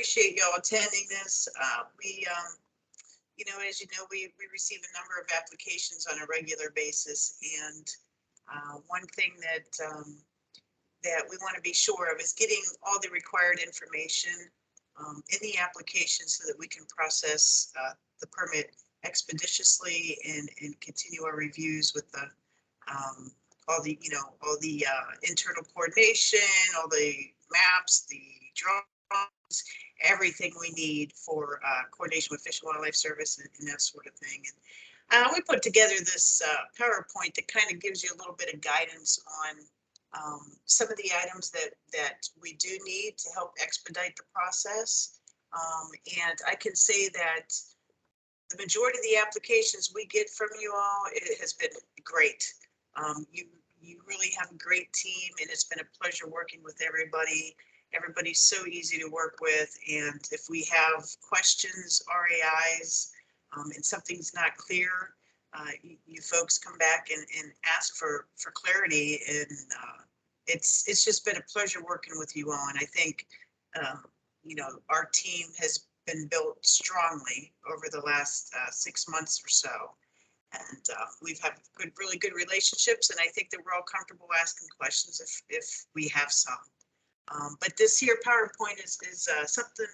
appreciate y'all attending this. You know, as you know, we receive a number of applications on a regular basis, and one thing that that we want to be sure of is getting all the required information in the application so that we can process the permit expeditiously and continue our reviews with the all the internal coordination, all the maps, the drawings, everything we need for coordination with Fish and Wildlife Service and that sort of thing. And we put together this PowerPoint that kind of gives you a little bit of guidance on some of the items that we do need to help expedite the process. And I can say that the majority of the applications we get from you all, it has been great. You really have a great team, and it's been a pleasure working with everybody. Everybody's so easy to work with, and if we have questions, RAIs, and something's not clear, you folks come back and ask for clarity, and it's just been a pleasure working with you all. And I think you know, our team has been built strongly over the last 6 months or so, and we've had really good relationships, and I think that we're all comfortable asking questions if we have some. But this here PowerPoint is something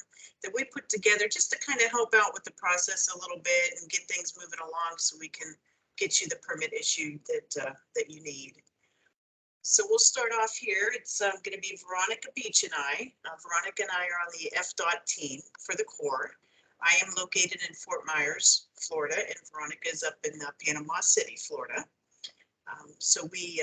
that we put together just to kind of help out with the process a little bit and get things moving along so we can get you the permit issued that you need. So we'll start off here. It's going to be Veronica Beach and I. Veronica and I are on the FDOT team for the Corps. I am located in Fort Myers, Florida, and Veronica is up in Panama City, Florida. So we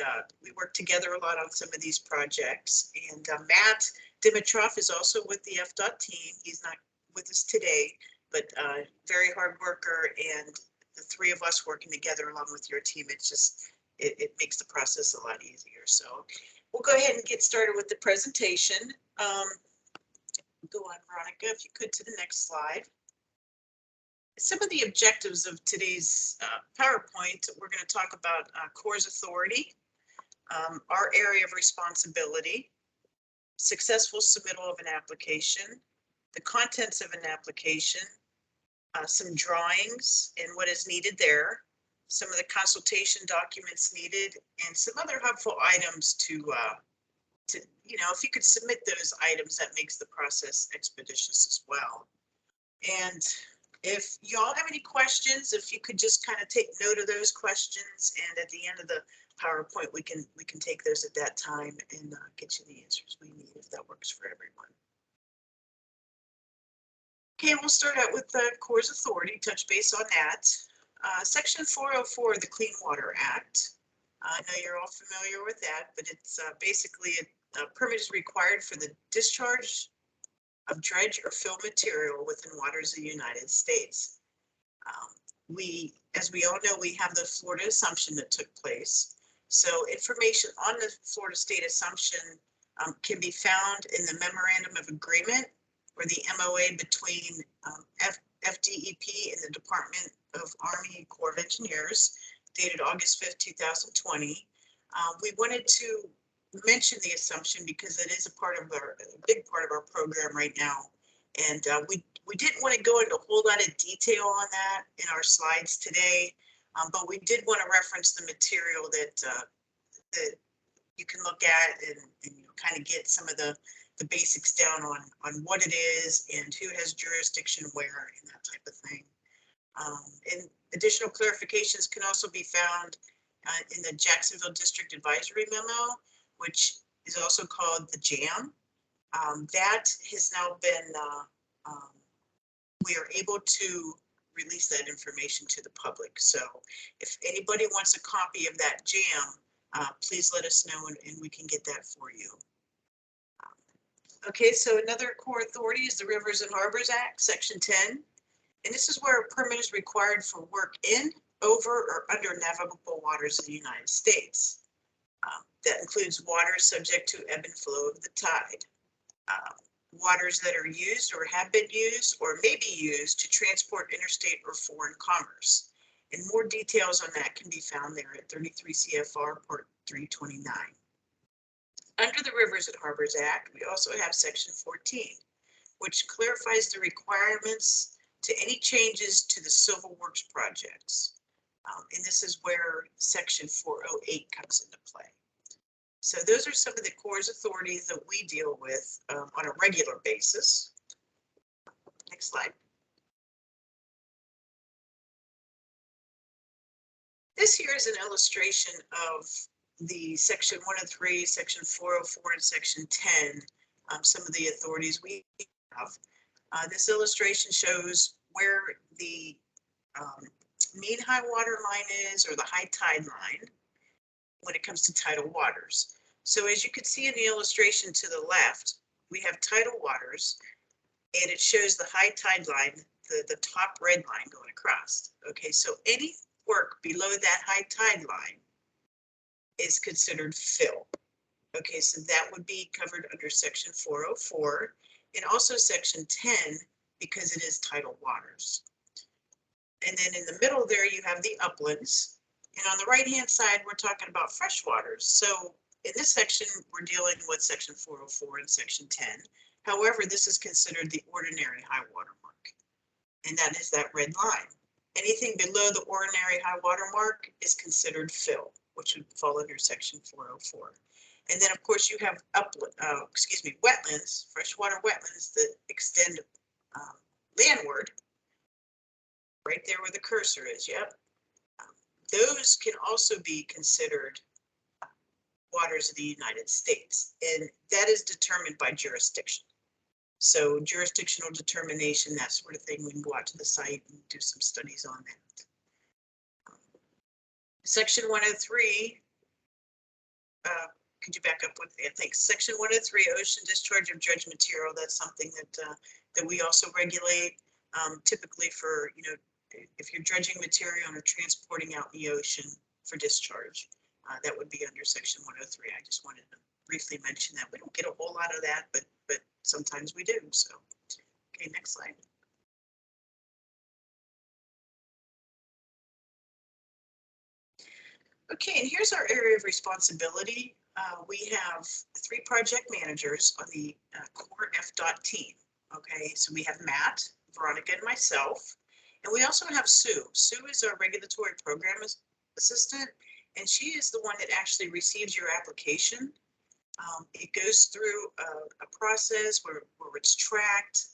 work together a lot on some of these projects. And Matt Dimitrov is also with the FDOT team. He's not with us today, but very hard worker. And the three of us working together along with your team, it's just, it makes the process a lot easier. So we'll go ahead and get started with the presentation. Go on, Veronica, if you could, to the next slide. Some of the objectives of today's PowerPoint, we're going to talk about Corps' authority, our area of responsibility, successful submittal of an application, the contents of an application, some drawings and what is needed there, some of the consultation documents needed, and some other helpful items to you know, if you could submit those items, that makes the process expeditious as well. And if y'all have any questions, if you could just kind of take note of those questions, and at the end of the PowerPoint, we can take those at that time and get you the answers we need, if that works for everyone. Okay, we'll start out with the Corps' authority, touch base on that. Section 404 of the Clean Water Act. I know you're all familiar with that, but it's basically a permit is required for the discharge of dredge or fill material within waters of the United States. As we all know, we have the Florida assumption that took place. So information on the Florida state assumption can be found in the Memorandum of Agreement, or the MOA, between FDEP and the Department of Army Corps of Engineers, dated August 5th, 2020. We wanted to mention the assumption because it is a big part of our program right now. And we didn't want to go into a whole lot of detail on that in our slides today, but we did want to reference the material that you can look at and kind of get some of the basics down on what it is and who has jurisdiction where and that type of thing. And additional clarifications can also be found in the Jacksonville District Advisory Memo, which is also called the JAM. That has now been, we are able to release that information to the public. So if anybody wants a copy of that JAM, please let us know and we can get that for you. Okay, so another core authority is the Rivers and Harbors Act, Section 10. And this is where a permit is required for work in, over, or under navigable waters of the United States. That includes waters subject to ebb and flow of the tide. Waters that are used or have been used or may be used to transport interstate or foreign commerce. And more details on that can be found there at 33 CFR Part 329. Under the Rivers and Harbors Act, we also have Section 14, which clarifies the requirements to any changes to the civil works projects. And this is where section 408 comes into play. So those are some of the Corps' authorities that we deal with on a regular basis. Next slide. This here is an illustration of the section 103, section 404, and section 10, some of the authorities we have. This illustration shows where the mean high water line is, or the high tide line, when it comes to tidal waters. So as you can see in the illustration to the left, we have tidal waters, and it shows the high tide line, the top red line going across. Okay, so any work below that high tide line is considered fill. Okay, so that would be covered under section 404 and also section 10 because it is tidal waters. And then in the middle there you have the uplands, and on the right hand side we're talking about freshwaters. So in this section we're dealing with section 404 and section 10. However, this is considered the ordinary high water mark, and that is that red line. Anything below the ordinary high water mark is considered fill, which would fall under section 404. And then of course you have wetlands, freshwater wetlands that extend landward, right there where the cursor is. Yep. Those can also be considered waters of the United States, and that is determined by jurisdiction. So jurisdictional determination, that sort of thing, we can go out to the site and do some studies on that. Section 103, could you back up with me? I think section 103, ocean discharge of dredge material, that's something that we also regulate, typically for, you know, if you're dredging material or transporting out in the ocean for discharge, that would be under section 103. I just wanted to briefly mention that. We don't get a whole lot of that, but sometimes we do. So, okay, next slide. Okay, and here's our area of responsibility. We have 3 project managers on the core FDOT team. Okay, so we have Matt, Veronica, and myself, and we also have Sue. Sue is our regulatory program assistant, and she is the one that actually receives your application. It goes through a process where it's tracked,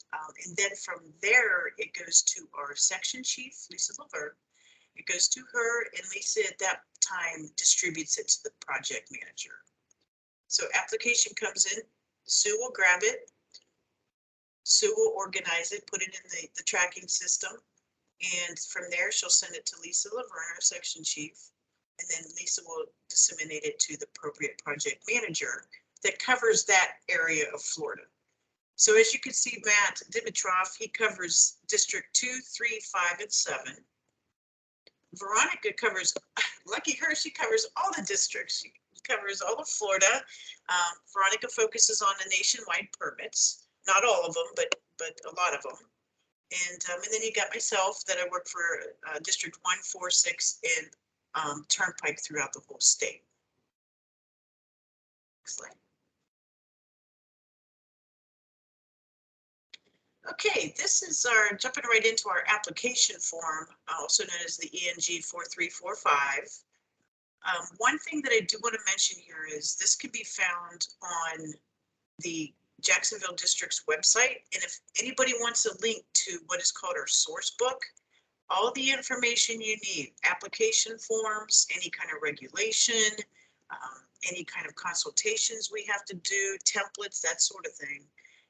and then from there it goes to our section chief, Lisa Laverne. It goes to her, and Lisa at that time distributes it to the project manager. So application comes in, Sue will grab it, Sue will organize it, put it in the tracking system, and from there she'll send it to Lisa Laverne, our section chief, and then Lisa will disseminate it to the appropriate project manager that covers that area of Florida. So as you can see, Matt Dimitrov, he covers District 2, 3, 5, and 7. Veronica covers, lucky her, she covers all the districts. She covers all of Florida. Veronica focuses on the nationwide permits, not all of them, but a lot of them. And then you got myself that I work for District 1, 4, 6, and Turnpike throughout the whole state. Next slide. Okay, this is our jumping right into our application form, also known as the ENG 4345. One thing that I do want to mention here is this can be found on the Jacksonville District's website. And if anybody wants a link to what is called our source book, all the information you need, application forms, any kind of regulation, any kind of consultations we have to do, templates, that sort of thing.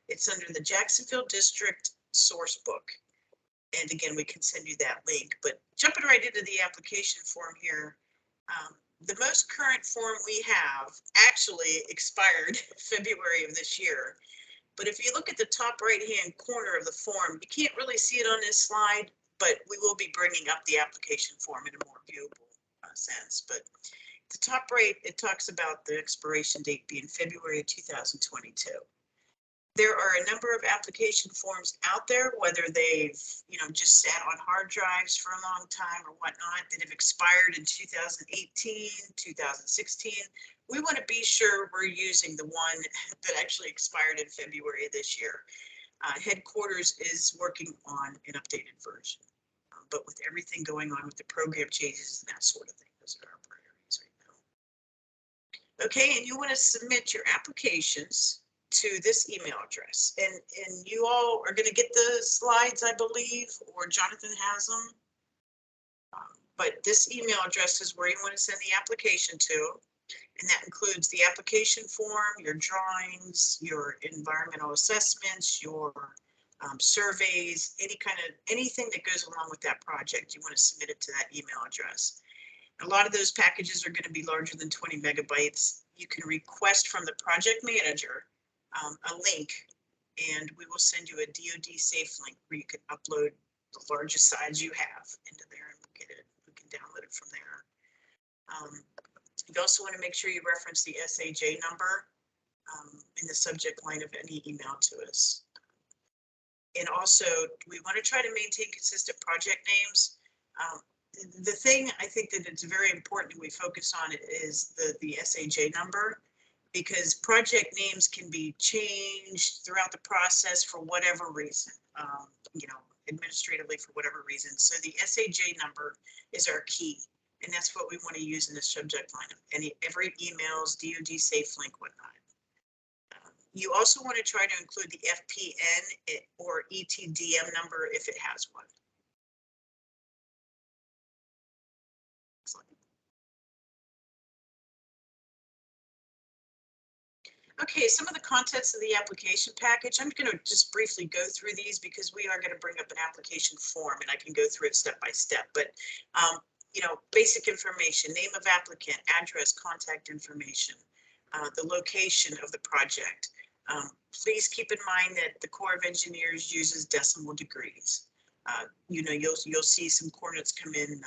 It's under the Jacksonville District source book. And again, we can send you that link, but jumping right into the application form here, the most current form we have actually expired February of this year. But if you look at the top right-hand corner of the form, you can't really see it on this slide, but we will be bringing up the application form in a more viewable sense. But the top right, it talks about the expiration date being February of 2022. There are a number of application forms out there, whether they've, just sat on hard drives for a long time or whatnot, that have expired in 2018, 2016. We want to be sure we're using the one that actually expired in February of this year. Headquarters is working on an updated version, but with everything going on with the program changes and that sort of thing, those are our priorities right now. Okay, and you want to submit your applications to this email address, and you all are going to get the slides, I believe, or Jonathan has them. But this email address is where you want to send the application to. And that includes the application form, your drawings, your environmental assessments, your surveys, anything that goes along with that project. You want to submit it to that email address. A lot of those packages are going to be larger than 20 megabytes. You can request from the project manager a link, and we will send you a DoD safe link where you can upload the largest size you have into there and look at it. We can download it from there. You also want to make sure you reference the SAJ number in the subject line of any email to us. And also, we want to try to maintain consistent project names. The thing I think that it's very important we focus on is the SAJ number, because project names can be changed throughout the process for whatever reason, administratively for whatever reason. So the SAJ number is our key. And that's what we want to use in the subject line of every emails, DoD safe link, whatnot. You also want to try to include the FPN or ETDM number if it has one. Okay, some of the contents of the application package, I'm going to just briefly go through these because we are going to bring up an application form and I can go through it step by step. But basic information, name of applicant, address, contact information, the location of the project. Please keep in mind that the Corps of Engineers uses decimal degrees. You'll see some coordinates come in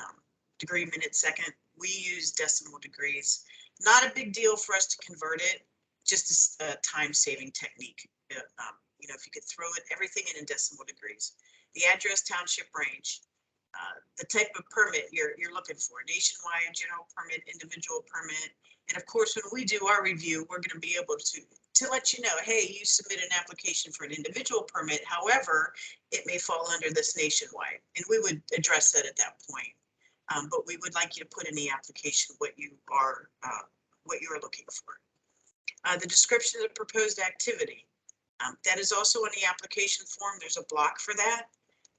degree, minute, second. We use decimal degrees. Not a big deal for us to convert it, just a time-saving technique. If you could throw everything in decimal degrees. The address, township, range. The type of permit you're looking for, nationwide, general permit, individual permit. And of course, when we do our review, we're going to be able to let you know, hey, you submit an application for an individual permit. However, it may fall under this nationwide, and we would address that at that point. But we would like you to put in the application what you are looking for. The description of the proposed activity. That is also in the application form. There's a block for that.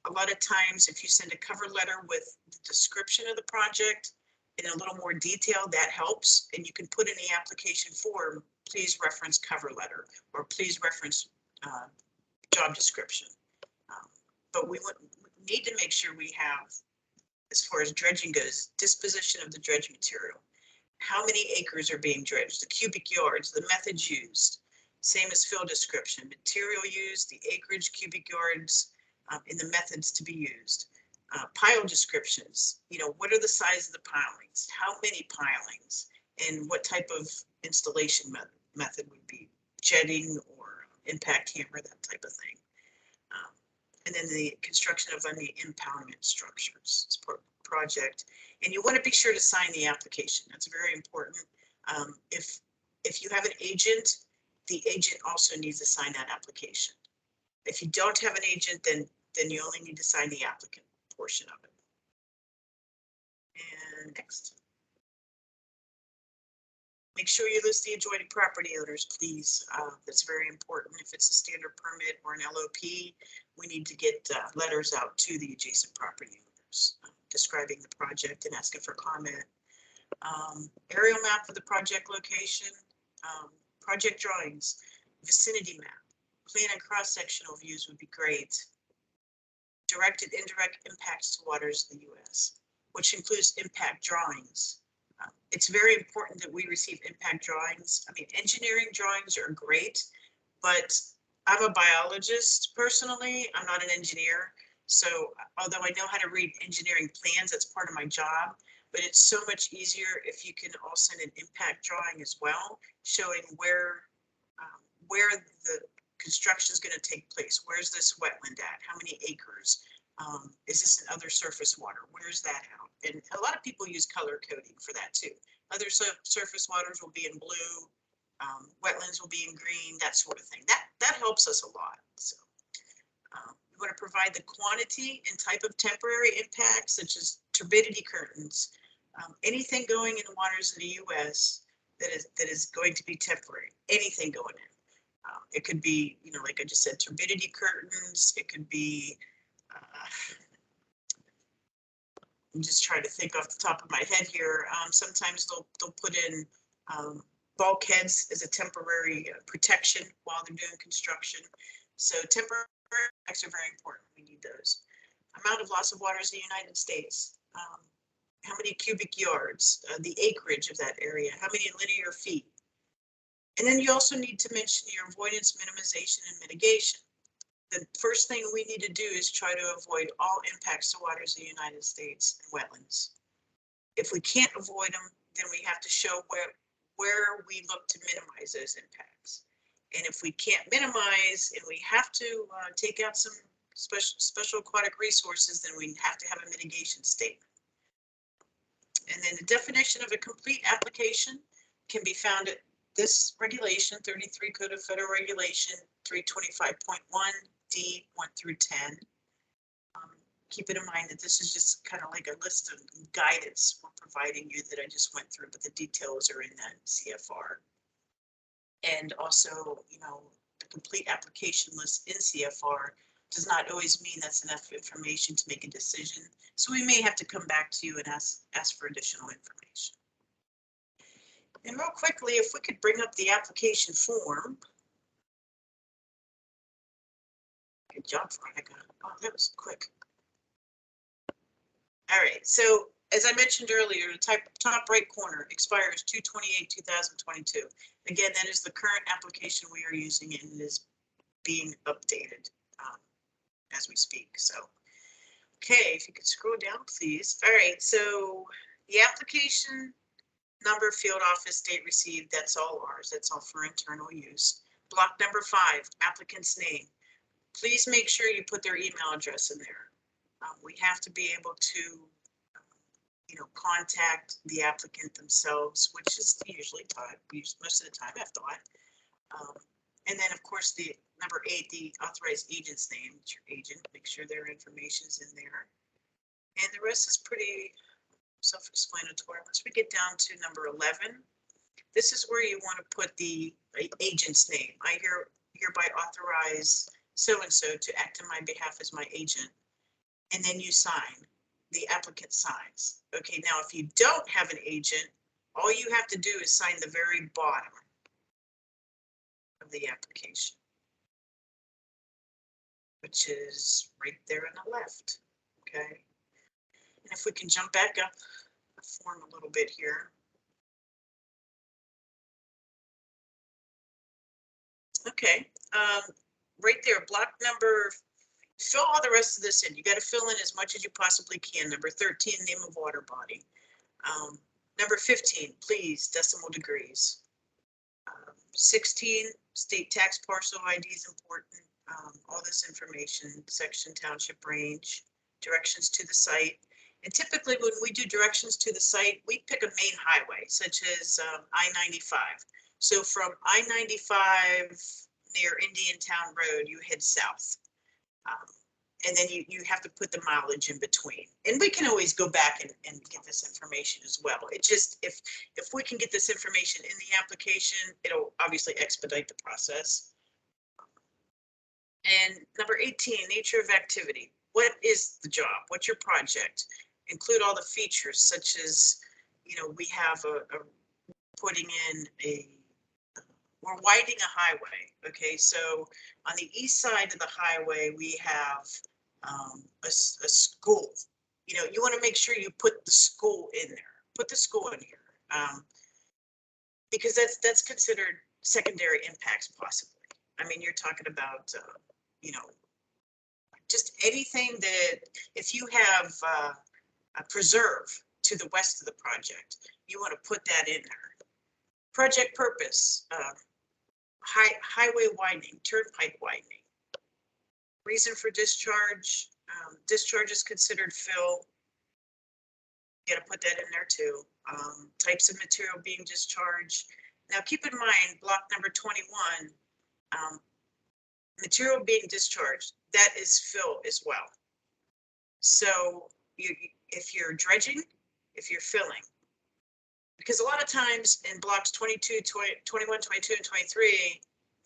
A lot of times, if you send a cover letter with the description of the project in a little more detail, that helps. And you can put in the application form, please reference cover letter, or please reference job description. But we need to make sure we have, as far as dredging goes, disposition of the dredge material. How many acres are being dredged, the cubic yards, the methods used, same as fill description, material used, the acreage, cubic yards, in the methods to be used. Pile descriptions, what are the size of the pilings, how many pilings, and what type of installation method would be jetting or impact hammer, that type of thing. And then the construction of any impoundment structures as part of the project. And you want to be sure to sign the application. That's very important. If you have an agent, the agent also needs to sign that application. If you don't have an agent, then you only need to sign the applicant portion of it. And next. Make sure you list the adjoining property owners, please. That's very important. If it's a standard permit or an LOP, we need to get letters out to the adjacent property owners describing the project and asking for comment. Aerial map of the project location, project drawings, vicinity map, plan and cross-sectional views would be great. Direct and indirect impacts to waters of the U.S., which includes impact drawings. It's very important that we receive impact drawings. I mean, engineering drawings are great, but I'm a biologist personally. I'm not an engineer. So although I know how to read engineering plans, that's part of my job, but it's so much easier if you can all send an impact drawing as well, showing where the construction is going to take place. Where's this wetland at? How many acres? Is this in other surface water? Where's that out? And a lot of people use color coding for that too. Other surface waters will be in blue, wetlands will be in green, that sort of thing. That helps us a lot. So provide the quantity and type of temporary impacts, such as turbidity curtains, anything going in the waters of the U.S. that is going to be temporary, anything going in. It could be, you know, like I just said, turbidity curtains. It could be, I'm just trying to think off the top of my head here. Sometimes they'll put in bulkheads as a temporary protection while they're doing construction. So temporary impacts are very important. We need those. Amount of loss of waters in the United States. How many cubic yards, the acreage of that area, how many linear feet. And then you also need to mention your avoidance, minimization, and mitigation. The first thing we need to do is try to avoid all impacts to waters in the United States and wetlands. If we can't avoid them, then we have to show where we look to minimize those impacts. And if we can't minimize and we have to take out some special aquatic resources, then we have to have a mitigation statement. And then the definition of a complete application can be found at this regulation, 33 Code of Federal Regulation 325.1 D 1 through 10. Keep it in mind that this is just kind of like a list of guidance we're providing you that I just went through, but the details are in that CFR. And also, you know, the complete application list in CFR does not always mean that's enough information to make a decision. So we may have to come back to you and ask for additional information. And real quickly, if we could bring up the application form. Good job, Veronica. Oh, that was quick. All right, so as I mentioned earlier, the top right corner expires 2/28/2022. Again, that is the current application we are using, and it is being updated as we speak. So, okay, if you could scroll down, please. All right, so the application number, field office, date received, that's all ours. That's all for internal use. Block number 5, applicant's name. Please make sure you put their email address in there. We have to be able to, you know, contact the applicant themselves, which is usually most of the time, I've thought. And then, of course, the number 8, the authorized agent's name. It's your agent. Make sure their information's in there. And the rest is pretty self-explanatory. Once we get down to number 11, this is where you want to put the agent's name. I hereby authorize so-and-so to act on my behalf as my agent. And then you sign. The applicant signs. Okay, now if you don't have an agent, all you have to do is sign the very bottom of the application, which is right there on the left. Okay, and if we can jump back up the form a little bit here. Okay, right there, block number, fill all the rest of this in. You got to fill in as much as you possibly can. Number 13, name of water body. Number 15, please, decimal degrees. 16, state tax parcel ID is important. All this information, section, township, range, directions to the site. And typically when we do directions to the site, we pick a main highway, such as I-95. So from I-95 near Indian Town Road, you head south. And then you have to put the mileage in between. And we can always go back and get this information as well. It just, if we can get this information in the application, it'll obviously expedite the process. And number 18, nature of activity. What is the job? What's your project? Include all the features, such as, you know, we have putting in we're widening a highway. Okay, so on the east side of the highway, we have a school. You know, you want to make sure you put the school in there. Put the school in here, because that's considered secondary impacts, possibly. I mean, you're talking about, you know, just anything that, if you have a preserve to the west of the project, you want to put that in there. Project purpose, highway widening, turnpike widening. Reason for discharge, discharge is considered fill. You got to put that in there too. Types of material being discharged. Now keep in mind, block number 21, material being discharged, that is fill as well. So if you're dredging, if you're filling, because a lot of times in blocks 22, 21, 22, and 23,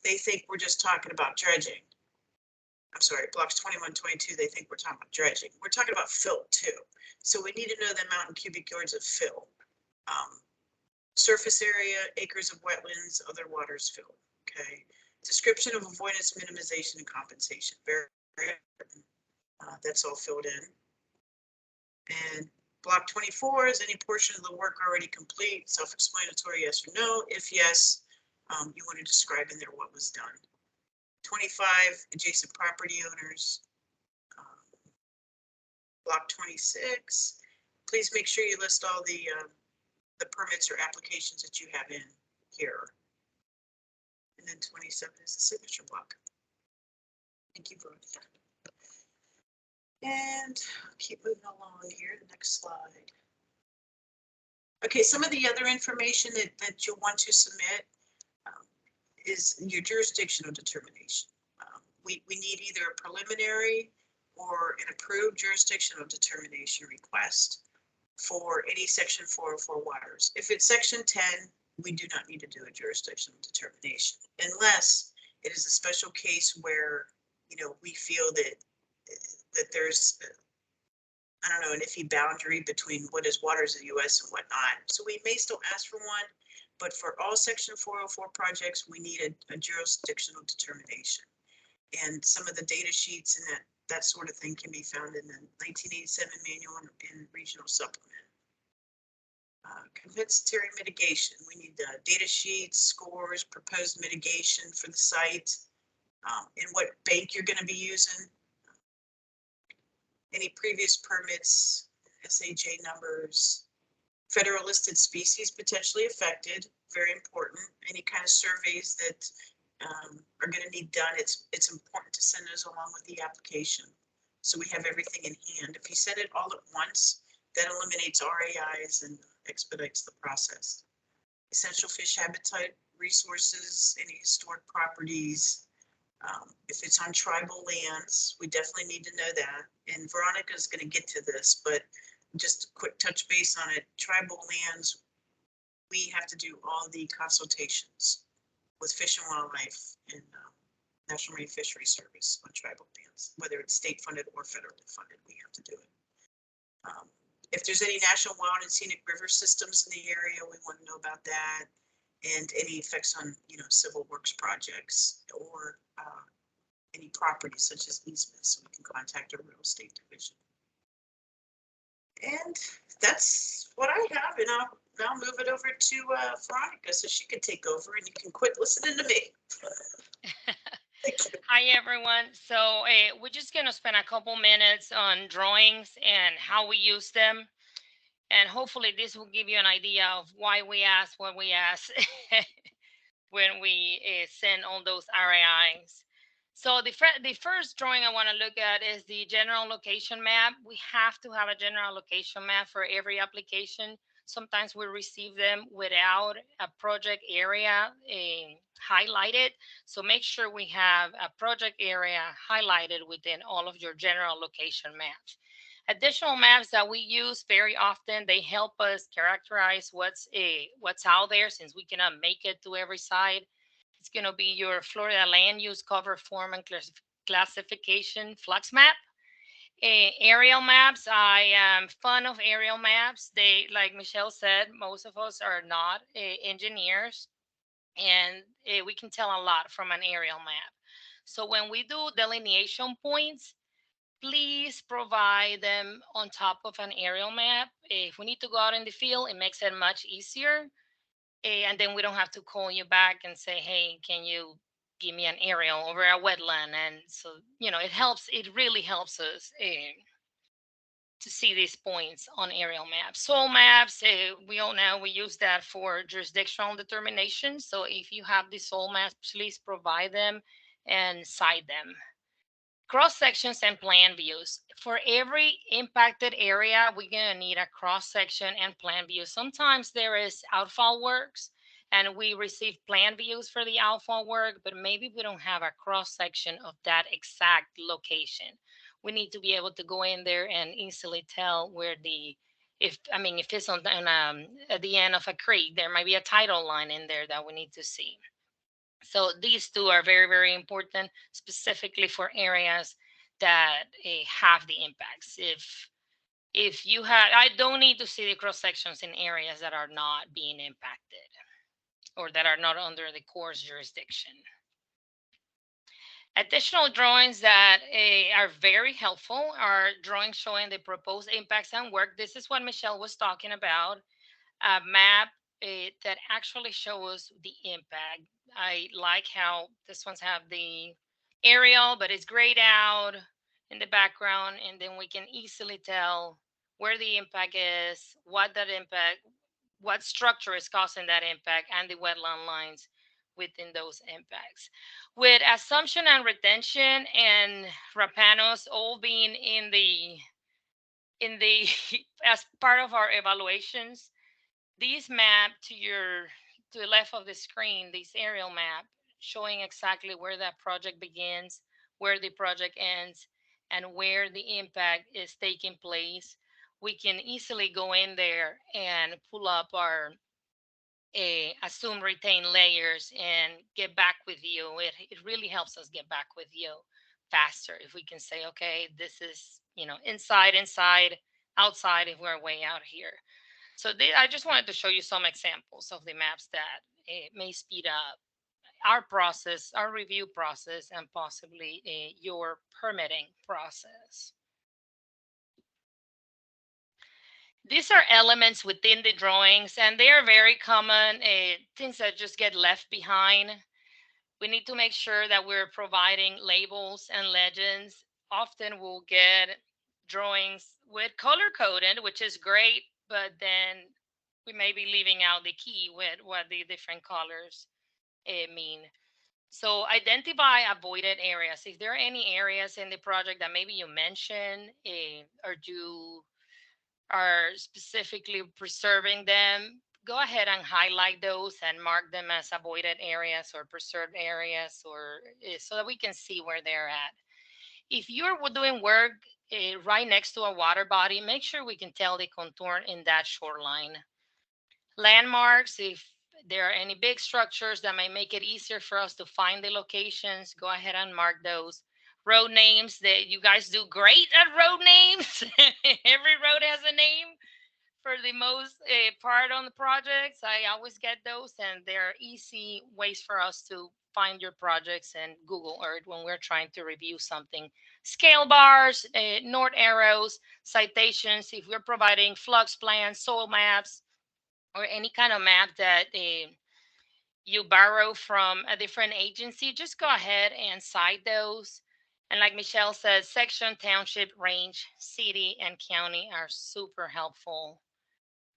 they think we're just talking about dredging. I'm sorry, blocks 21, 22, they think we're talking about dredging. We're talking about fill too. So we need to know the amount in cubic yards of fill. Surface area, acres of wetlands, other waters filled. Okay. Description of avoidance, minimization, and compensation. Very important. That's all filled in. And block 24 is any portion of the work already complete, self-explanatory, yes or no. If yes, you want to describe in there what was done. 25, adjacent property owners. Block 26, please make sure you list all the permits or applications that you have in here. And then 27 is the signature block. Thank you, Brody. And keep moving along here, the next slide. Okay, some of the other information that you'll want to submit is your jurisdictional determination. We need either a preliminary or an approved jurisdictional determination request for any section 404 waters. If it's section 10, we do not need to do a jurisdictional determination unless it is a special case where, you know, we feel that there's, I don't know, an iffy boundary between what is waters of the US and whatnot. So we may still ask for one, but for all section 404 projects, we need a jurisdictional determination. And some of the data sheets and that sort of thing can be found in the 1987 manual and regional supplement. Compensatory mitigation, we need data sheets, scores, proposed mitigation for the site, and what bank you're going to be using. Any previous permits, SAJ numbers, federal listed species potentially affected, very important. Any kind of surveys that are going to need done, it's important to send those along with the application so we have everything in hand. If you send it all at once, that eliminates RAIs and expedites the process. Essential fish habitat resources, any historic properties. If it's on tribal lands, we definitely need to know that. And Veronica is going to get to this, but just a quick touch base on it. Tribal lands, we have to do all the consultations with Fish and Wildlife and National Marine Fishery Service on tribal lands, whether it's state funded or federally funded, we have to do it. If there's any national wild and scenic river systems in the area, we want to know about that, and any effects on, you know, civil works projects or any properties such as easements, so we can contact our real estate division. And that's what I have, and I'll now move it over to Veronica so she can take over and you can quit listening to me. Hi everyone. So we're just going to spend a couple minutes on drawings and how we use them. And hopefully this will give you an idea of why we ask what we ask when we send all those RAIs. So the first drawing I want to look at is the general location map. We have to have a general location map for every application. Sometimes we receive them without a project area highlighted. So make sure we have a project area highlighted within all of your general location maps. Additional maps that we use very often, they help us characterize what's out there, since we cannot make it to every site. It's going to be your Florida land use cover form and classification flux map. Aerial maps, I am fond of aerial maps. They, like Michelle said, most of us are not engineers, and we can tell a lot from an aerial map. So when we do delineation points, please provide them on top of an aerial map. If we need to go out in the field, it makes it much easier. And then we don't have to call you back and say, hey, can you give me an aerial over a wetland? And so, you know, it really helps us to see these points on aerial maps. Soil maps, we all know we use that for jurisdictional determination. So if you have the soil maps, please provide them and cite them. Cross sections and plan views. For every impacted area, we're going to need a cross section and plan view. Sometimes there is outfall works, and we receive plan views for the outfall work, but maybe we don't have a cross section of that exact location. We need to be able to go in there and easily tell where the, if it's at the end of a creek, there might be a tidal line in there that we need to see. So these two are very, very important, specifically for areas that have the impacts. If you have, I don't need to see the cross sections in areas that are not being impacted or that are not under the Corps' jurisdiction. Additional drawings that are very helpful are drawings showing the proposed impacts and work. This is what Michelle was talking about, a map that actually shows the impact. I like how this ones have the aerial, but it's grayed out in the background, and then we can easily tell where the impact is, what that impact, what structure is causing that impact, and the wetland lines within those impacts. With assumption and retention and rapanos all being in the as part of our evaluations, these map to the left of the screen, this aerial map showing exactly where that project begins, where the project ends, and where the impact is taking place. We can easily go in there and pull up our assume retain layers and get back with you. It really helps us get back with you faster if we can say, okay, this is, inside, outside if we're way out here. So I just wanted to show you some examples of the maps that may speed up our process, our review process, and possibly your permitting process. These are elements within the drawings, and they are very common, things that just get left behind. We need to make sure that we're providing labels and legends. Often we'll get drawings with color coded, which is great, but then we may be leaving out the key with what the different colors mean. So identify avoided areas. If there are any areas in the project that maybe you mentioned or you are specifically preserving them, go ahead and highlight those and mark them as avoided areas or preserved areas, or so that we can see where they're at. If you're doing work right next to a water body, make sure we can tell the contour in that shoreline. Landmarks, if there are any big structures that may make it easier for us to find the locations, go ahead and mark those. Road names, that you guys do great at road names. Every road has a name for the most part on the projects. I always get those, and they're easy ways for us to find your projects in Google Earth when we're trying to review something. Scale bars, north arrows, citations, if we're providing flux plans, soil maps, or any kind of map that you borrow from a different agency, just go ahead and cite those. And like Michelle says, section, township, range, city, and county are super helpful.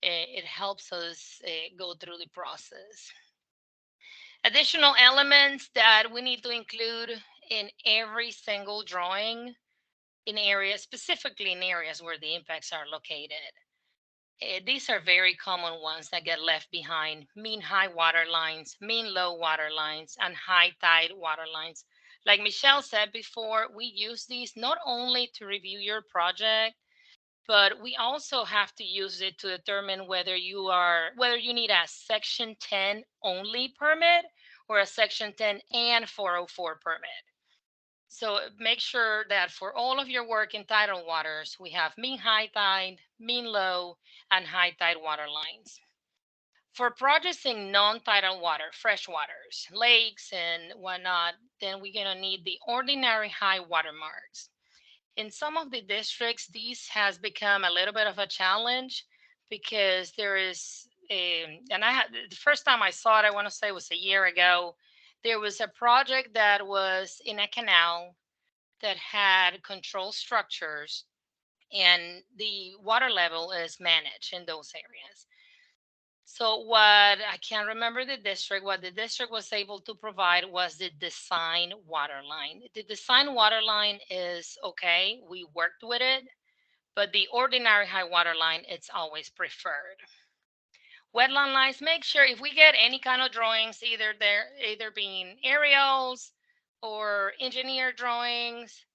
It helps us go through the process. Additional elements that we need to include in every single drawing in areas, specifically in areas where the impacts are located. These are very common ones that get left behind: mean high water lines, mean low water lines, and high tide water lines. Like Michelle said before, we use these not only to review your project, but we also have to use it to determine whether you need a Section 10 only permit or a Section 10 and 404 permit. So make sure that for all of your work in tidal waters, we have mean high tide, mean low, and high tide water lines. For projects in non-tidal water, fresh waters, lakes and whatnot, then we're gonna need the ordinary high water marks. In some of the districts, these has become a little bit of a challenge because there is the first time I saw it, I want to say was a year ago. There was a project that was in a canal that had control structures, and the water level is managed in those areas. So what I can't remember what the district was able to provide was the design water line. The design water line is okay, we worked with it, but the ordinary high water line, it's always preferred. Wetland lines, make sure if we get any kind of drawings, either being aerials or engineer drawings,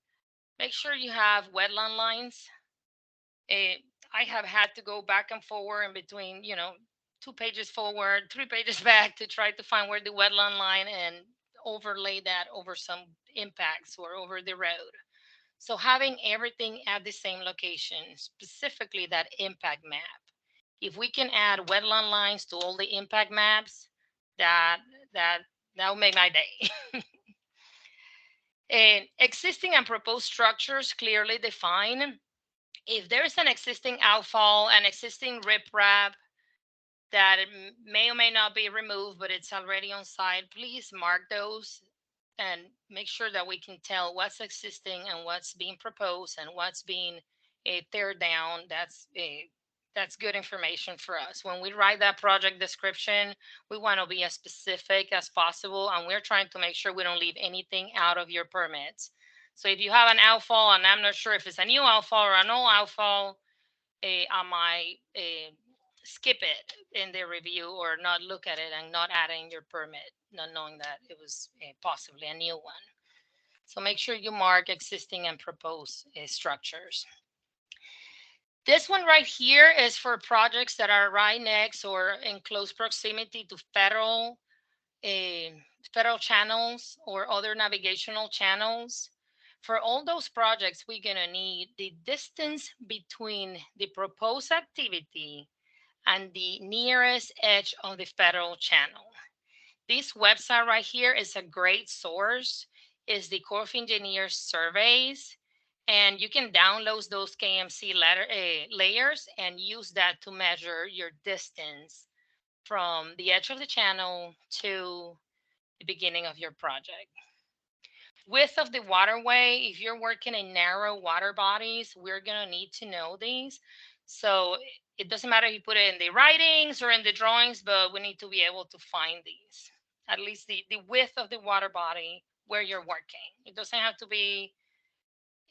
make sure you have wetland lines. I have had to go back and forward in between, 2 pages forward, 3 pages back to try to find where the wetland line and overlay that over some impacts or over the road. So having everything at the same location, specifically that impact map. If we can add wetland lines to all the impact maps, that that that will make my day. And existing and proposed structures clearly defined. If there's an existing outfall, an existing riprap that may or may not be removed, but it's already on site, please mark those and make sure that we can tell what's existing and what's being proposed and what's being teared down. That's good information for us. When we write that project description, we want to be as specific as possible, and we're trying to make sure we don't leave anything out of your permits. So if you have an outfall, and I'm not sure if it's a new outfall or an old outfall, I might skip it in the review or not look at it and not add in your permit, not knowing that it was possibly a new one. So make sure you mark existing and proposed structures. This one right here is for projects that are right next or in close proximity to federal channels or other navigational channels. For all those projects, we're going to need the distance between the proposed activity and the nearest edge of the federal channel. This website right here is a great source. It's the Corps of Engineers surveys, and you can download those KMC layers and use that to measure your distance from the edge of the channel to the beginning of your project. Width of the waterway, if you're working in narrow water bodies, we're going to need to know these. So it doesn't matter if you put it in the writings or in the drawings, but we need to be able to find these, at least the width of the water body where you're working. It doesn't have to be,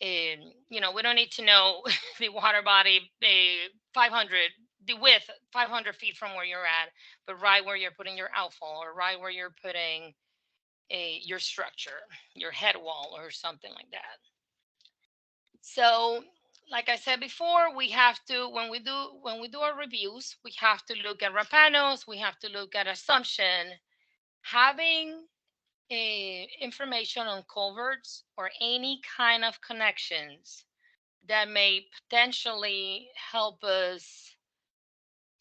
we don't need to know the water body 500, the width 500 feet from where you're at, but right where you're putting your outfall or right where you're putting your structure, your head wall or something like that. So like I said before, we have to, when we do our reviews, we have to look at rapanos, we have to look at assumption. Having information on culverts or any kind of connections that may potentially help us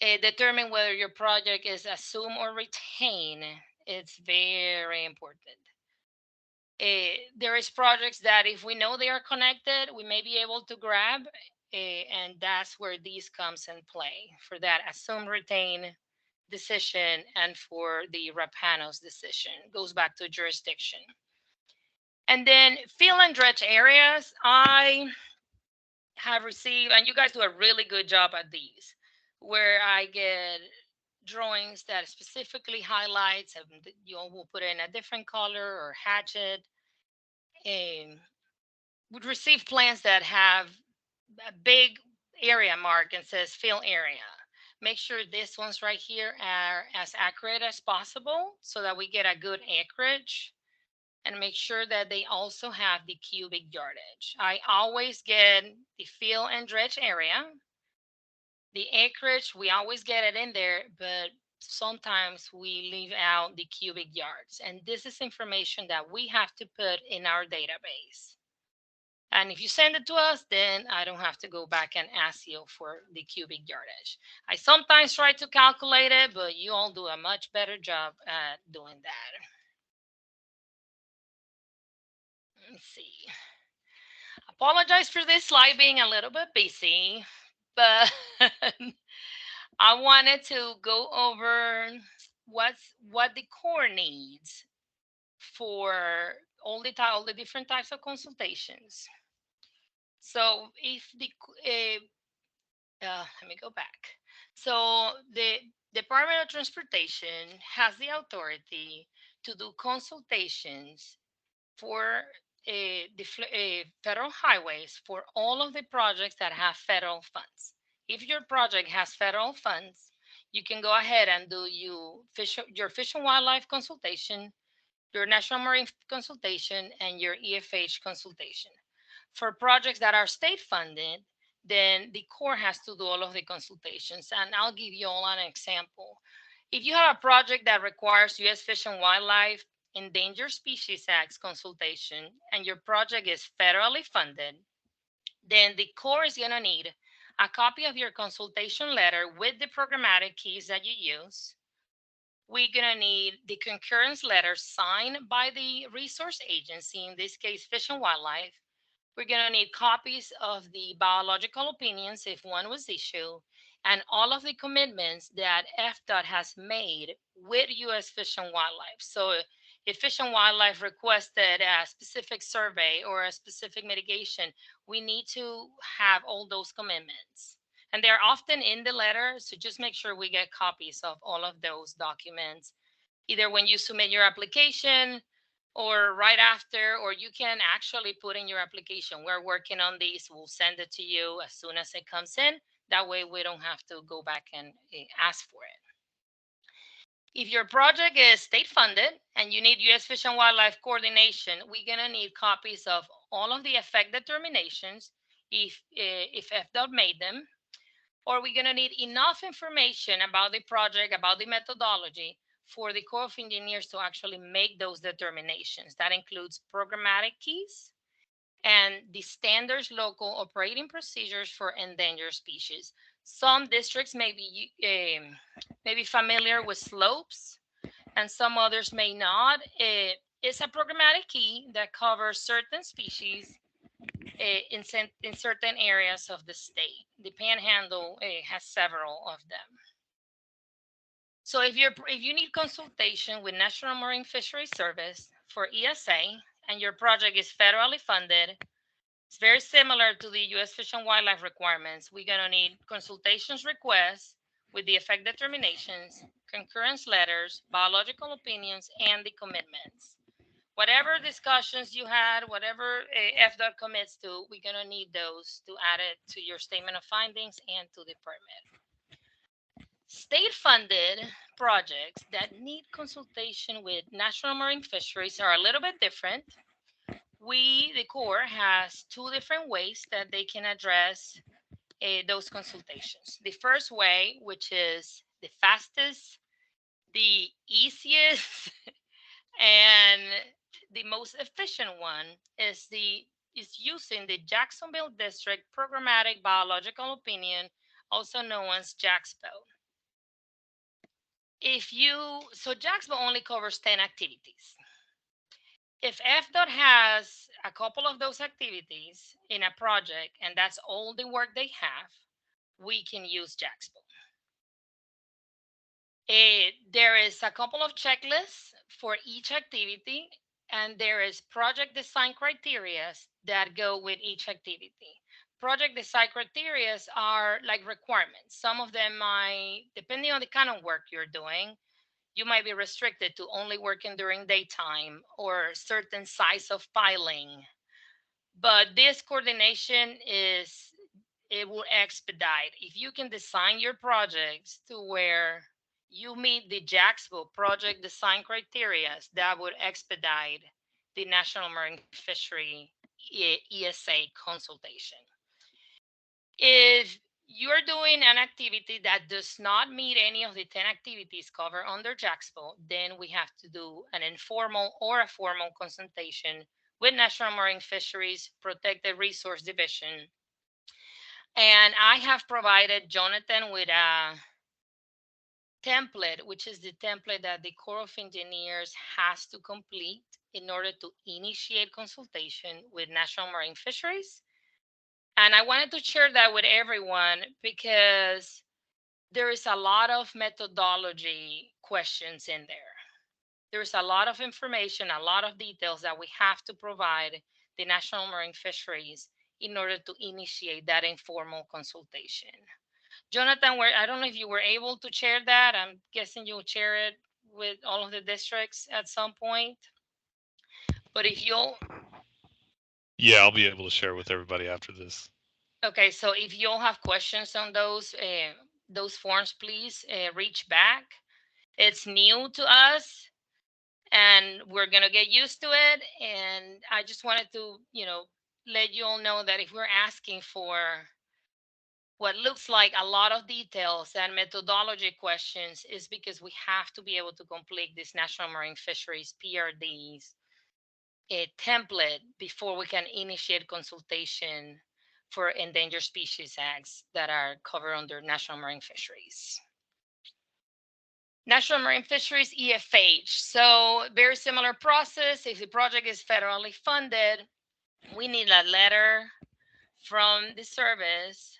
determine whether your project is assume or retain, it's very important. There is projects that if we know they are connected, we may be able to grab, and that's where these comes in play for that assume retain decision and for the rapanos decision. Goes back to jurisdiction. And then fill and dredge areas, I have received, and you guys do a really good job at these, where I get drawings that specifically highlights, and you will put in a different color or hatch it. Would receive plans that have a big area mark and says fill area. Make sure these ones right here are as accurate as possible so that we get a good acreage, and make sure that they also have the cubic yardage. I always get the fill and dredge area. The acreage, we always get it in there, but sometimes we leave out the cubic yards. And this is information that we have to put in our database. And if you send it to us, then I don't have to go back and ask you for the cubic yardage. I sometimes try to calculate it, but you all do a much better job at doing that. Let's see. Apologize for this slide being a little bit busy, but I wanted to go over what the Corps needs for all the different types of consultations. So if the let me go back. So the Department of Transportation has the authority to do consultations for federal highways for all of the projects that have federal funds. If your project has federal funds, you can go ahead and do your Fish and Wildlife consultation, your National Marine consultation, and your EFH consultation. For projects that are state funded, then the Corps has to do all of the consultations. And I'll give you all an example. If you have a project that requires U.S. Fish and Wildlife Endangered Species Act consultation, and your project is federally funded, then the Corps is going to need a copy of your consultation letter with the programmatic keys that you use. We're going to need the concurrence letter signed by the resource agency, in this case, Fish and Wildlife. We're going to need copies of the biological opinions if one was issued, and all of the commitments that FDOT has made with U.S. Fish and Wildlife. So if Fish and Wildlife requested a specific survey or a specific mitigation, we need to have all those commitments. And they're often in the letter, so just make sure we get copies of all of those documents, either when you submit your application or right after, or you can actually put in your application. We're working on these. We'll send it to you as soon as it comes in. That way we don't have to go back and ask for it. If your project is state funded and you need U.S. Fish and Wildlife coordination, we're gonna need copies of all of the effect determinations if FDOT made them, or we're gonna need enough information about the project, about the methodology, for the Corps of Engineers to actually make those determinations. That includes programmatic keys and the standards local operating procedures for endangered species. Some districts may be familiar with slopes, and some others may not. It's a programmatic key that covers certain species in certain areas of the state. The Panhandle has several of them. So if you need consultation with National Marine Fisheries Service for ESA and your project is federally funded, it's very similar to the U.S. Fish and Wildlife requirements. We're gonna need consultations requests with the effect determinations, concurrence letters, biological opinions, and the commitments. Whatever discussions you had, whatever FDOT commits to, we're gonna need those to add it to your statement of findings and to the permit. State-funded projects that need consultation with National Marine Fisheries are a little bit different. The Corps, has two different ways that they can address those consultations. The first way, which is the fastest, the easiest, and the most efficient one, is using the Jacksonville District Programmatic Biological Opinion, also known as JAXPO. So JAXPO only covers 10 activities. If FDOT has a couple of those activities in a project and that's all the work they have, we can use JAXPO. There is a couple of checklists for each activity, and there is project design criteria that go with each activity. Project design criteria are like requirements. Some of them might, depending on the kind of work you're doing, you might be restricted to only working during daytime or certain size of piling. But this coordination it will expedite. If you can design your projects to where you meet the JAXPO project design criteria, that would expedite the National Marine Fishery ESA consultation. If you're doing an activity that does not meet any of the 10 activities covered under JAXPO, then we have to do an informal or a formal consultation with National Marine Fisheries Protected Resource Division. And I have provided Jonathan with a template, which is the template that the Corps of Engineers has to complete in order to initiate consultation with National Marine Fisheries. And I wanted to share that with everyone because there is a lot of methodology questions in there. There's a lot of information, a lot of details that we have to provide the National Marine Fisheries in order to initiate that informal consultation. Jonathan, I don't know if you were able to share that. I'm guessing you'll share it with all of the districts at some point. But if you'll... Yeah, I'll be able to share with everybody after this. Okay, so if you'll have questions on those, those forms, please reach back. It's new to us and we're going to get used to it. And I just wanted to, let you all know that if we're asking for what looks like a lot of details and methodology questions, is because we have to be able to complete this National Marine Fisheries PRDs a template before we can initiate consultation for endangered species acts that are covered under National Marine Fisheries. National Marine Fisheries EFH. So very similar process. If the project is federally funded, we need a letter from the service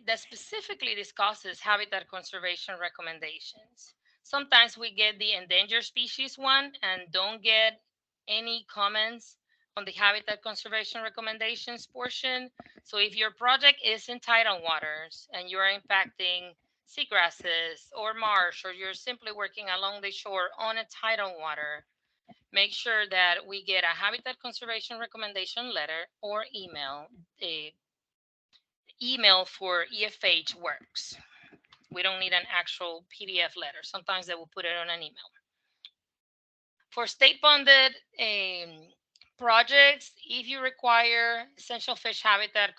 that specifically discusses habitat conservation recommendations. Sometimes we get the endangered species one and don't get any comments on the habitat conservation recommendations portion. So if your project is in tidal waters and you're impacting seagrasses or marsh, or you're simply working along the shore on a tidal water, make sure that we get a habitat conservation recommendation letter or email. Email for EFH works. We don't need an actual PDF letter. Sometimes they will put it on an email. For state-funded projects, if you require essential fish habitat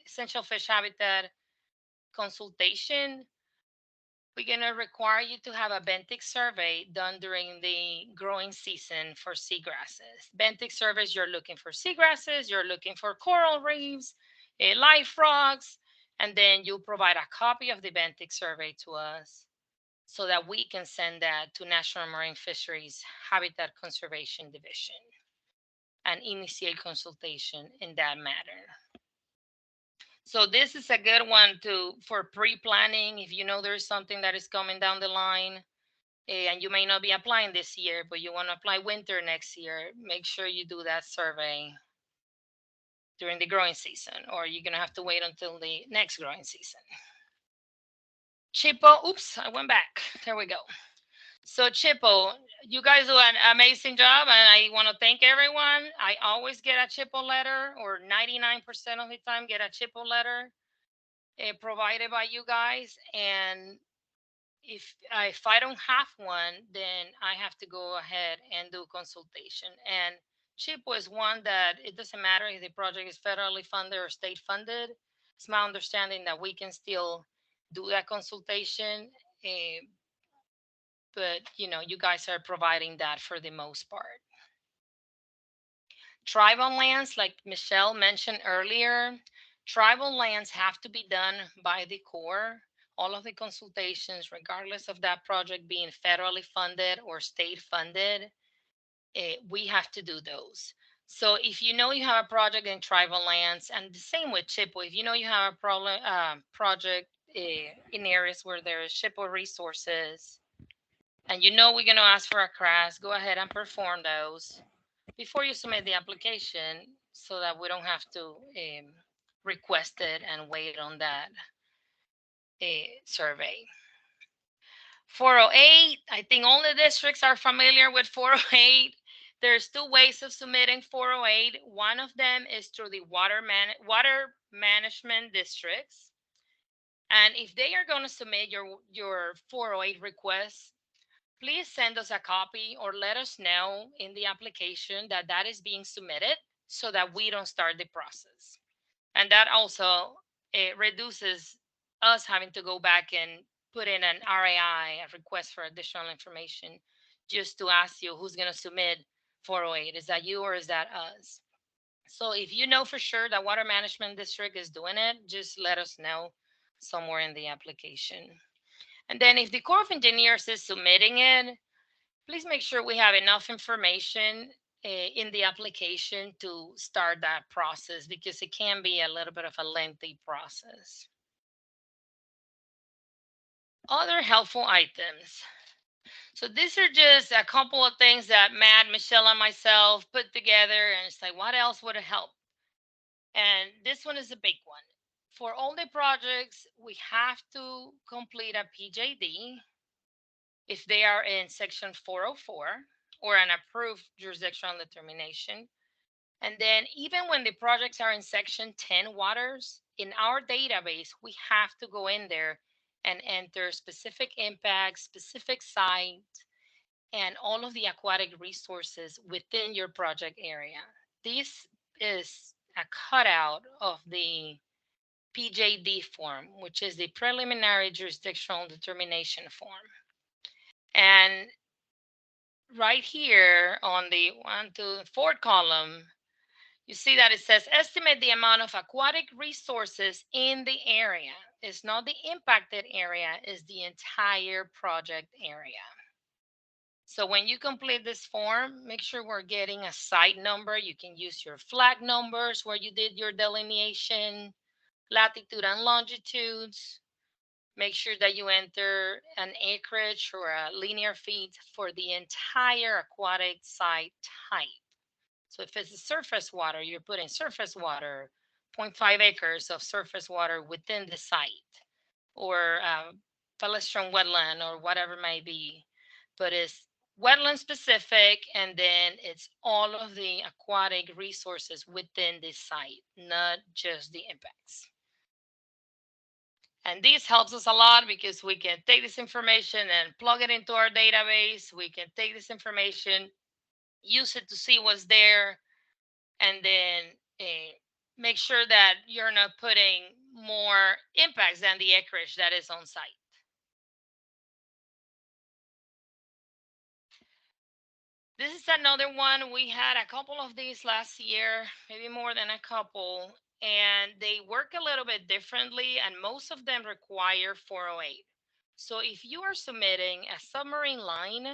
essential fish habitat consultation, we're going to require you to have a benthic survey done during the growing season for seagrasses. Benthic surveys, you're looking for seagrasses, you're looking for coral reefs, live frogs, and then you provide a copy of the benthic survey to us so that we can send that to National Marine Fisheries Habitat Conservation Division and initiate consultation in that matter. So this is a good one for pre-planning. If you know there's something that is coming down the line and you may not be applying this year, but you want to apply winter next year, make sure you do that survey during the growing season, or you're going to have to wait until the next growing season. Chippo, oops, I went back. There we go. So Chippo, you guys do an amazing job, and I want to thank everyone. I always get a Chippo letter, or 99% of the time get a Chippo letter provided by you guys. And if I don't have one, then I have to go ahead and do consultation. And Chippo is one that it doesn't matter if the project is federally funded or state funded. It's my understanding that we can still do that consultation. But you guys are providing that for the most part. Tribal lands, like Michelle mentioned earlier, tribal lands have to be done by the Corps. All of the consultations, regardless of that project being federally funded or state funded, we have to do those. So if you have a project in tribal lands, and the same with Chippo, if you have a project in areas where there is Chippo resources, and we're going to ask for a CRAS, go ahead and perform those before you submit the application so that we don't have to request it and wait on that survey. 408, I think all the districts are familiar with 408. There's two ways of submitting 408. One of them is through the water management districts. And if they are going to submit your 408 request, please send us a copy or let us know in the application that is being submitted so that we don't start the process. And that also reduces us having to go back and put in an RAI, a request for additional information, just to ask you who's going to submit 408. Is that you or is that us? So if you know for sure that Water Management District is doing it, just let us know somewhere in the application. And then if the Corps of Engineers is submitting it, please make sure we have enough information in the application to start that process, because it can be a little bit of a lengthy process. Other helpful items. So these are just a couple of things that Matt, Michelle, and myself put together, and it's like, what else would help? And this one is a big one. For all the projects, we have to complete a PJD if they are in section 404 or an approved jurisdictional determination. And then even when the projects are in section 10 waters, in our database, we have to go in there and enter specific impacts, specific site, and all of the aquatic resources within your project area. This is a cutout of the PJD form, which is the preliminary jurisdictional determination form. And right here on the 1, 2, 4 column, you see that it says estimate the amount of aquatic resources in the area. It's not the impacted area, it's the entire project area. So when you complete this form, make sure we're getting a site number. You can use your flag numbers where you did your delineation, latitude and longitudes. Make sure that you enter an acreage or a linear feet for the entire aquatic site type. So if it's a surface water, you're putting surface water, 0.5 acres of surface water within the site, or palestron wetland or whatever it may be. But it's wetland specific, and then it's all of the aquatic resources within this site, not just the impacts. And this helps us a lot because we can take this information and plug it into our database. We can take this information, use it to see what's there, and then make sure that you're not putting more impacts than the acreage that is on site. This is another one. We had a couple of these last year, maybe more than a couple, and they work a little bit differently, and most of them require 408. So if you are submitting a submarine line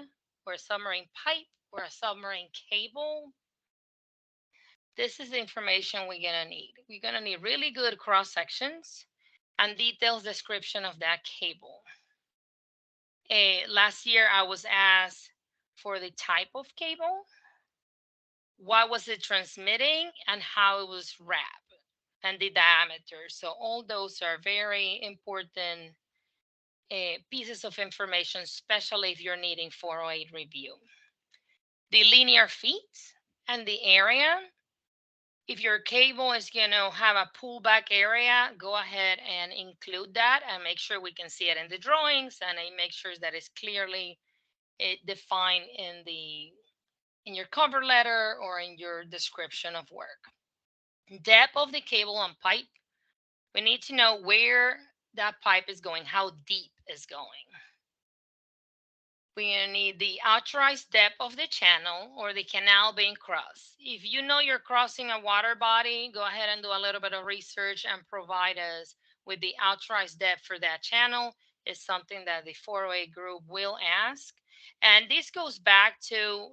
or a submarine pipe or a submarine cable, this is the information we're gonna need. We're gonna need really good cross sections and details description of that cable. Last year I was asked for the type of cable, what was it transmitting, and how it was wrapped, and the diameter. So all those are very important pieces of information, especially if you're needing 408 review. The linear feet and the area. If your cable is going to have a pullback area, go ahead and include that and make sure we can see it in the drawings, and make sure that it's clearly defined in your cover letter or in your description of work. Depth of the cable and pipe. We need to know where that pipe is going, how deep it's going. We need the authorized depth of the channel or the canal being crossed. If you know you're crossing a water body, go ahead and do a little bit of research and provide us with the authorized depth for that channel. It's something that the 408 group will ask. And this goes back to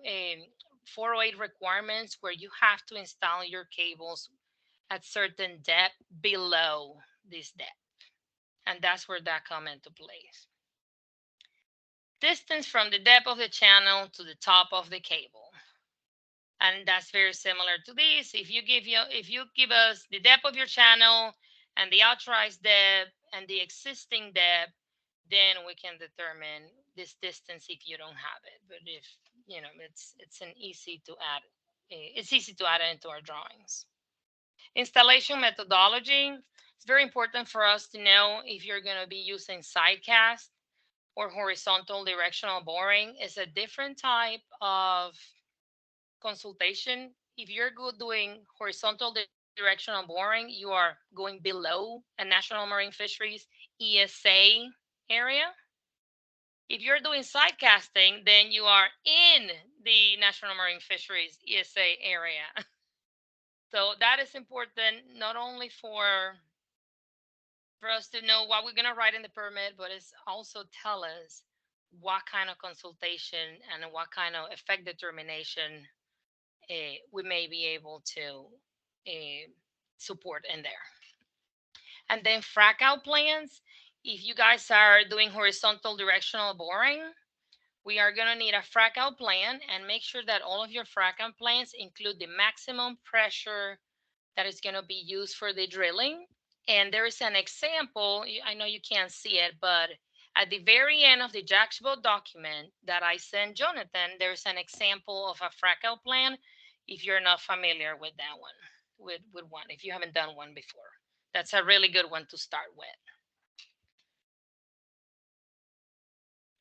408 requirements where you have to install your cables at certain depth below this depth. And that's where that comes into place. Distance from the depth of the channel to the top of the cable. And that's very similar to this. If you give us the depth of your channel and the authorized depth and the existing depth, then we can determine this distance if you don't have it. But if you know, it's easy to add it into our drawings. Installation methodology. It's very important for us to know if you're going to be using sidecast or horizontal directional boring. Is a different type of consultation. If you're doing horizontal directional boring, you are going below a National Marine Fisheries ESA area. If you're doing side casting, then you are in the National Marine Fisheries ESA area. So that is important not only for us to know what we're going to write in the permit, but it's also tell us what kind of consultation and what kind of effect determination we may be able to support in there. And then frac out plans. If you guys are doing horizontal directional boring, we are going to need a frac out plan, and make sure that all of your frac out plans include the maximum pressure that is going to be used for the drilling. And there is an example, I know you can't see it, but at the very end of the Jacksonville document that I sent Jonathan, there's an example of a frac out plan if you're not familiar with that one, with one, if you haven't done one before. That's a really good one to start with.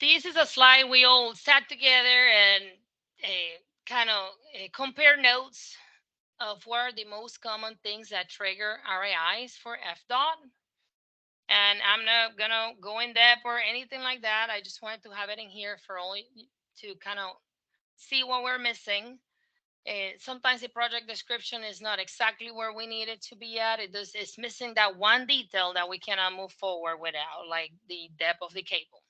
This is a slide we all sat together and kind of compare notes of what are the most common things that trigger RAIs for FDOT. And I'm not gonna go in depth or anything like that. I just wanted to have it in here for all to kind of see what we're missing. Sometimes the project description is not exactly where we need it to be at. It's missing that one detail that we cannot move forward without, like the depth of the cable.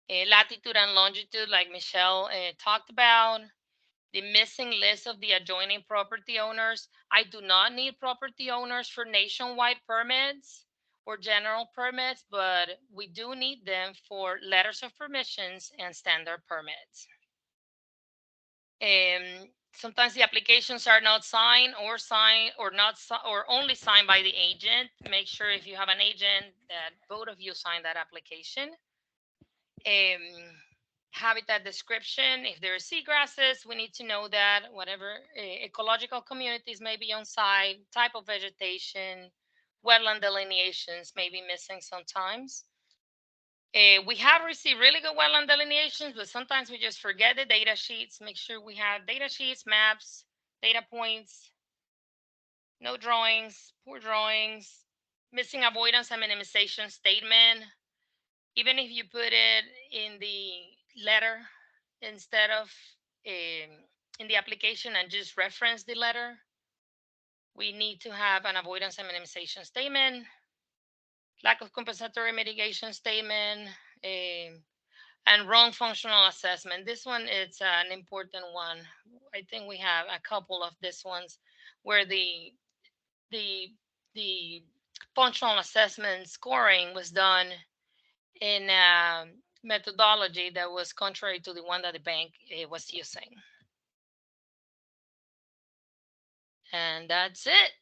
Latitude and longitude, like Michelle talked about. The missing list of the adjoining property owners. I do not need property owners for nationwide permits or general permits, but we do need them for letters of permissions and standard permits. Sometimes the applications are not signed or only signed by the agent. Make sure if you have an agent that both of you sign that application. Habitat description, if there are seagrasses, we need to know that. Whatever ecological communities may be on site, type of vegetation, wetland delineations may be missing sometimes. We have received really good wetland delineations, but sometimes we just forget the data sheets. Make sure we have data sheets, maps, data points, no drawings, poor drawings, missing avoidance and minimization statement. Even if you put it in the letter instead of in the application and just reference the letter, we need to have an avoidance and minimization statement, lack of compensatory mitigation statement, and wrong functional assessment. This one is an important one. I think we have a couple of these ones where the functional assessment scoring was done in a methodology that was contrary to the one that the bank was using. And that's it.